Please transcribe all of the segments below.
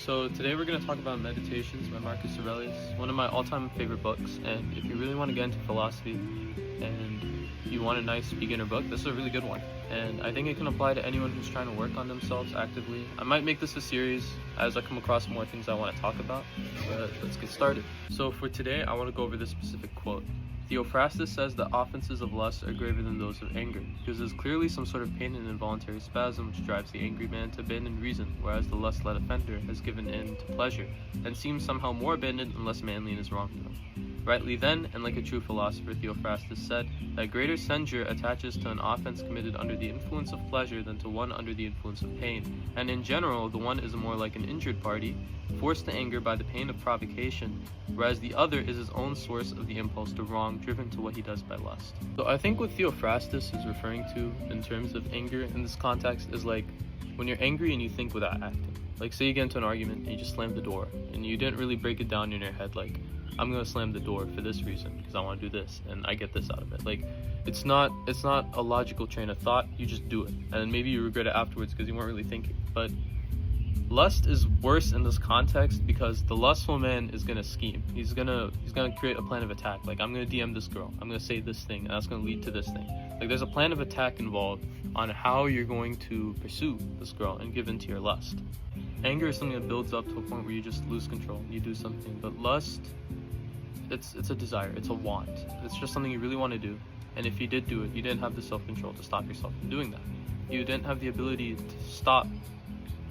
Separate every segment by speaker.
Speaker 1: So today we're going to talk about Meditations by Marcus Aurelius, one of my all-time favorite books. And if you really want to get into philosophy and you want a nice beginner book, this is a really good one. And I think it can apply to anyone who's trying to work on themselves actively. I might make this a series as I come across more things I want to talk about, but let's get started. So for today, I want to go over this specific quote. Theophrastus says that offenses of lust are graver than those of anger, because there's clearly some sort of pain and involuntary spasm which drives the angry man to abandon reason, whereas the lust-led offender has given in to pleasure, and seems somehow more abandoned and less manly in his wrongdoing. Rightly then, and like a true philosopher, Theophrastus said, that greater censure attaches to an offense committed under the influence of pleasure than to one under the influence of pain, and in general, the one is more like an injured party, forced to anger by the pain of provocation, whereas the other is his own source of the impulse to wrong, driven to what he does by lust. So I think what Theophrastus is referring to in terms of anger in this context is like when you're angry and you think without acting. Like say you get into an argument and you just slam the door, and you didn't really break it down in your head like, I'm gonna slam the door for this reason because I want to do this and I get this out of it. Like it's not a logical train of thought. You just do it, and maybe you regret it afterwards because you weren't really thinking. But lust is worse in this context because the lustful man is gonna scheme. He's gonna create a plan of attack. Like I'm gonna DM this girl, I'm gonna say this thing, and that's gonna lead to this thing. Like there's a plan of attack involved on how you're going to pursue this girl and give in to your lust. Anger is something that builds up to a point where you just lose control and you do something. But lust, it's a desire, it's a want. It's just something you really want to do. And if you did do it, you didn't have the self-control to stop yourself from doing that. You didn't have the ability to stop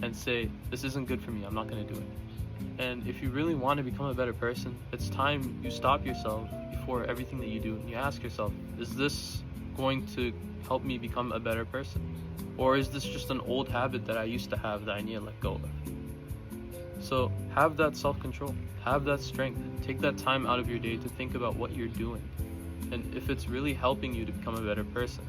Speaker 1: and say, this isn't good for me, I'm not going to do it. And if you really want to become a better person, it's time you stop yourself before everything that you do and you ask yourself, is this going to help me become a better person? Or is this just an old habit that I used to have that I need to let go of? So have that self-control, have that strength, take that time out of your day to think about what you're doing and if it's really helping you to become a better person.